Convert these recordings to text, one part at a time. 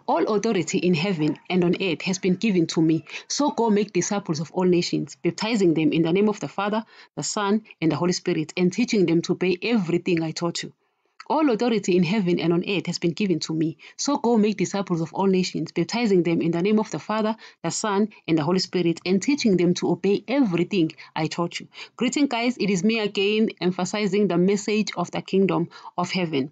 All authority in heaven and on earth has been given to me. So go make disciples of all nations, baptizing them in the name of the Father, the Son, and the Holy Spirit, and teaching them to obey everything I taught you. All authority in heaven and on earth has been given to me. So go make disciples of all nations, baptizing them in the name of the Father, the Son, and the Holy Spirit, and teaching them to obey everything I taught you. Greeting, guys. It is me again, emphasizing the message of the kingdom of heaven.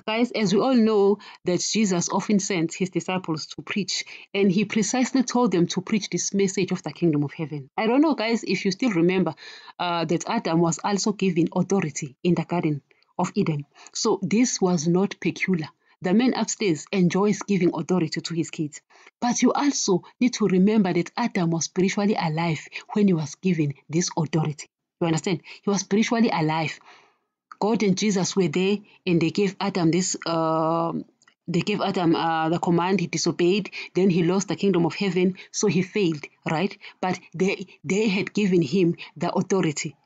Guys, as we all know that Jesus often sent his disciples to preach, and he precisely told them to preach this message of the kingdom of heaven. I don't know, guys, if you still remember that Adam was also given authority in the Garden of Eden. So this was not peculiar. The man upstairs enjoys giving authority to his kids. But you also need to remember that Adam was spiritually alive when he was given this authority. You understand? He was spiritually alive. God and Jesus were there, and they gave Adam this. They gave Adam the command. He disobeyed. Then he lost the kingdom of heaven, so he failed. Right? But they had given him the authority.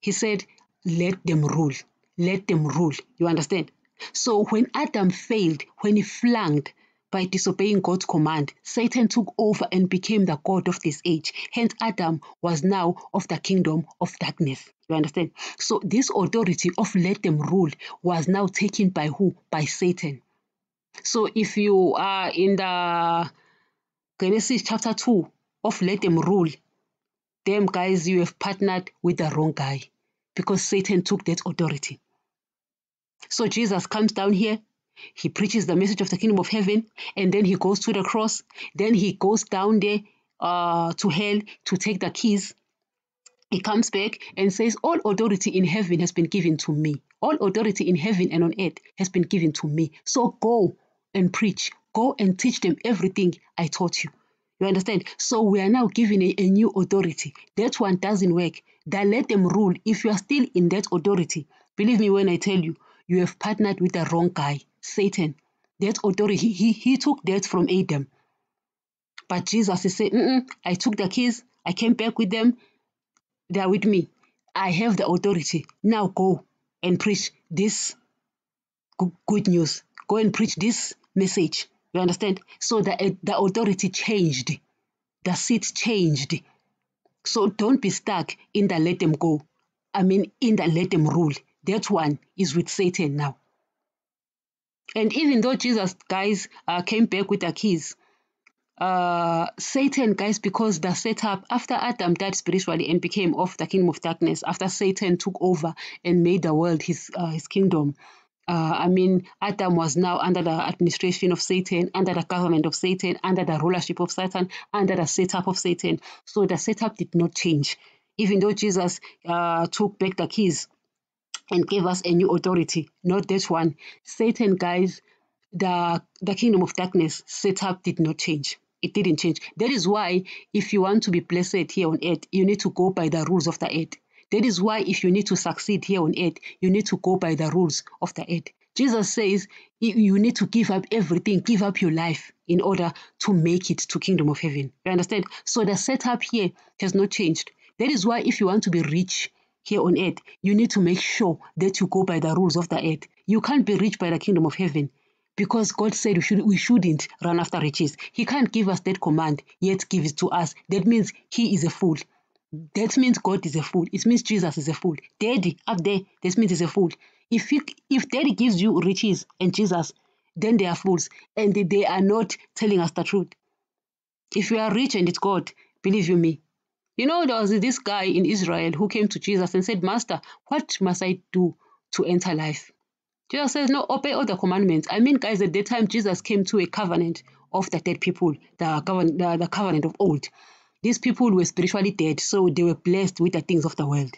He said, "Let them rule. Let them rule." You understand? So when Adam failed, when he flunked by disobeying God's command, Satan took over and became the god of this age. Hence, Adam was now of the kingdom of darkness. You understand? So this authority of let them rule was now taken by who? By Satan. So if you are in the Genesis chapter 2 of let them rule, them guys, you have partnered with the wrong guy, because Satan took that authority. So Jesus comes down here, he preaches the message of the kingdom of heaven, and then he goes to the cross. Then he goes down there to hell to take the keys. He comes back and says, all authority in heaven has been given to me. All authority in heaven and on earth has been given to me. So go and preach. Go and teach them everything I taught you. You understand? So we are now given a new authority. That one doesn't work. That let them rule. If you are still in that authority, believe me when I tell you, you have partnered with the wrong guy, Satan. That authority, he took that from Adam. But Jesus is saying, I took the keys, I came back with them, they are with me. I have the authority. Now go and preach this good news. Go and preach this message. You understand? So the authority changed. The seat changed. So don't be stuck in the let them go. I mean, in the let them rule. That one is with Satan now. And even though Jesus, guys, came back with the keys, Satan, guys, because the setup after Adam died spiritually and became of the kingdom of darkness, after Satan took over and made the world his kingdom, I mean, Adam was now under the administration of Satan, under the government of Satan, under the rulership of Satan, under the setup of Satan. So the setup did not change. Even though Jesus took back the keys and gave us a new authority, not that one. Satan, guys, the kingdom of darkness setup did not change. It didn't change. That is why if you want to be blessed here on earth, you need to go by the rules of the earth. That is why if you need to succeed here on earth, you need to go by the rules of the earth. Jesus says you need to give up everything, give up your life in order to make it to kingdom of heaven. You understand? So the setup here has not changed. That is why if you want to be rich here on earth, you need to make sure that you go by the rules of the earth. You can't be rich by the kingdom of heaven, because God said we shouldn't run after riches. He can't give us that command, yet give it to us. That means he is a fool. That means God is a fool. It means Jesus is a fool. Daddy up there, that means he's a fool. If Daddy gives you riches and Jesus, then they are fools, and they are not telling us the truth. If you are rich and it's God, believe you me. You know, there was this guy in Israel who came to Jesus and said, Master, what must I do to enter life? Jesus says, no, obey all the commandments. I mean, guys, at that time, Jesus came to a covenant of the dead people, the covenant of old. These people were spiritually dead, so they were blessed with the things of the world.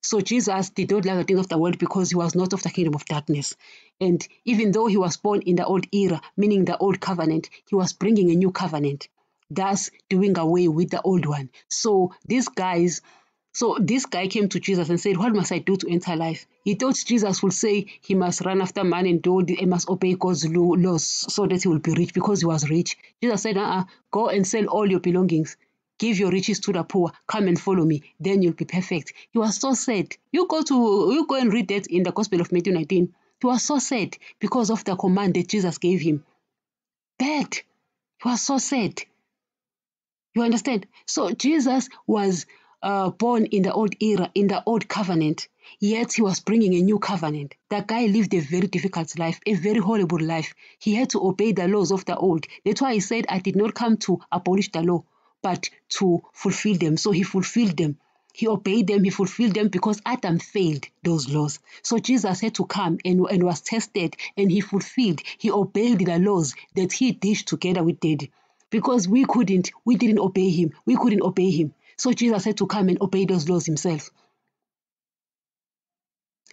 So Jesus did not like the things of the world because he was not of the kingdom of darkness. And even though he was born in the old era, meaning the old covenant, he was bringing a new covenant, thus doing away with the old one. So this guy came to Jesus and said, what must I do to enter life? He thought Jesus would say he must run after man and he must obey God's laws so that he will be rich because he was rich. Jesus said, go and sell all your belongings. Give your riches to the poor. Come and follow me. Then you'll be perfect. He was so sad. You go and read that in the Gospel of Matthew 19. He was so sad because of the command that Jesus gave him. bad. He was so sad. You understand? So Jesus was born in the old era, in the old covenant, yet he was bringing a new covenant. That guy lived a very difficult life, a very horrible life. He had to obey the laws of the old. That's why he said, I did not come to abolish the law, but to fulfill them. So he fulfilled them. He obeyed them, he fulfilled them because Adam failed those laws. So Jesus had to come and was tested, and he fulfilled, he obeyed the laws that he dished together with Daddy. Because we didn't obey him. We couldn't obey him. So Jesus had to come and obey those laws himself.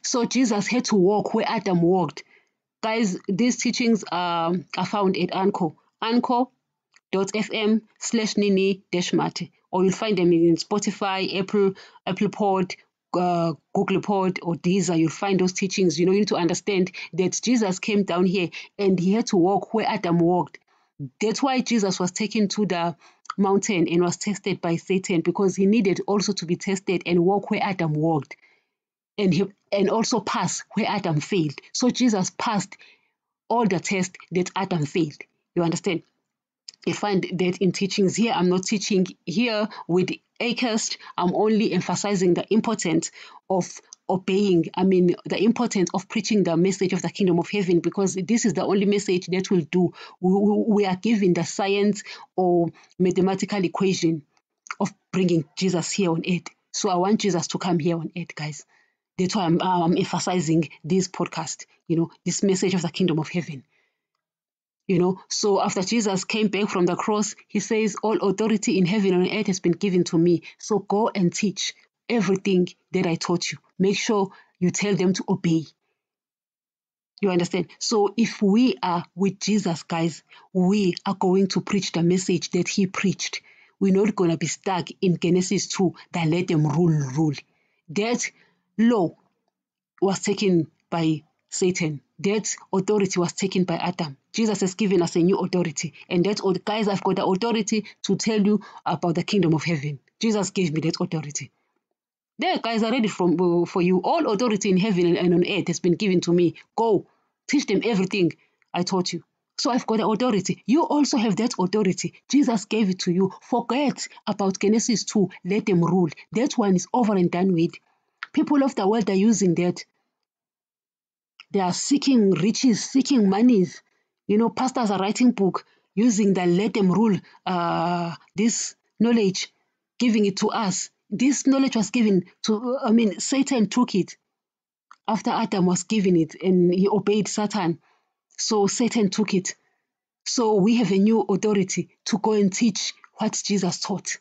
So Jesus had to walk where Adam walked. Guys, these teachings are found at anchor.fm/Nini-Mate, or you'll find them in Spotify, Apple Pod, Google Pod, or Deezer. You'll find those teachings. You need to understand that Jesus came down here and he had to walk where Adam walked. That's why Jesus was taken to the mountain and was tested by Satan, because he needed also to be tested and walk where Adam walked, and also pass where Adam failed. So Jesus passed all the tests that Adam failed. You understand? You find that in teachings here. I'm not teaching here with Acast. I'm only emphasizing the importance of obeying. The importance of preaching the message of the kingdom of heaven, because this is the only message that will do. We are given the science or mathematical equation of bringing Jesus here on earth. So I want Jesus to come here on earth, guys. That's why I'm emphasizing this podcast, this message of the kingdom of heaven. So after Jesus came back from the cross, he says, all authority in heaven and on earth has been given to me. So go and teach everything that I taught you. Make sure you tell them to obey. You understand? So if we are with Jesus, guys, we are going to preach the message that he preached. We're not going to be stuck in Genesis 2, that let them rule. That law was taken by Satan. That authority was taken by Adam. Jesus has given us a new authority. And that's all. Guys, I've got the authority to tell you about the kingdom of heaven. Jesus gave me that authority. There, guys, are ready for you. All authority in heaven and on earth has been given to me. Go, teach them everything I taught you. So I've got the authority. You also have that authority. Jesus gave it to you. Forget about Genesis 2. Let them rule. That one is over and done with. People of the world are using that. They are seeking riches, seeking monies. Pastors are writing book using the let them rule, this knowledge, giving it to us. This knowledge was given to, Satan took it after Adam was given it and he obeyed Satan. So Satan took it. So we have a new authority to go and teach what Jesus taught.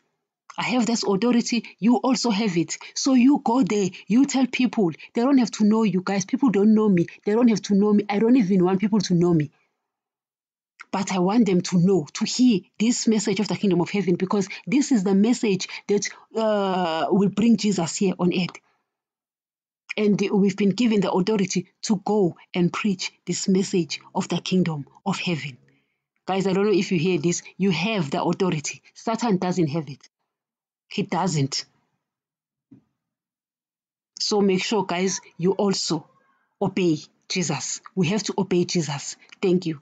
I have this authority, you also have it. So you go there, you tell people. They don't have to know you guys. People don't know me. They don't have to know me. I don't even want people to know me. But I want them to know, to hear this message of the kingdom of heaven, because this is the message that will bring Jesus here on earth. And we've been given the authority to go and preach this message of the kingdom of heaven. Guys, I don't know if you hear this. You have the authority. Satan doesn't have it. He doesn't. So make sure, guys, you also obey Jesus. We have to obey Jesus. Thank you.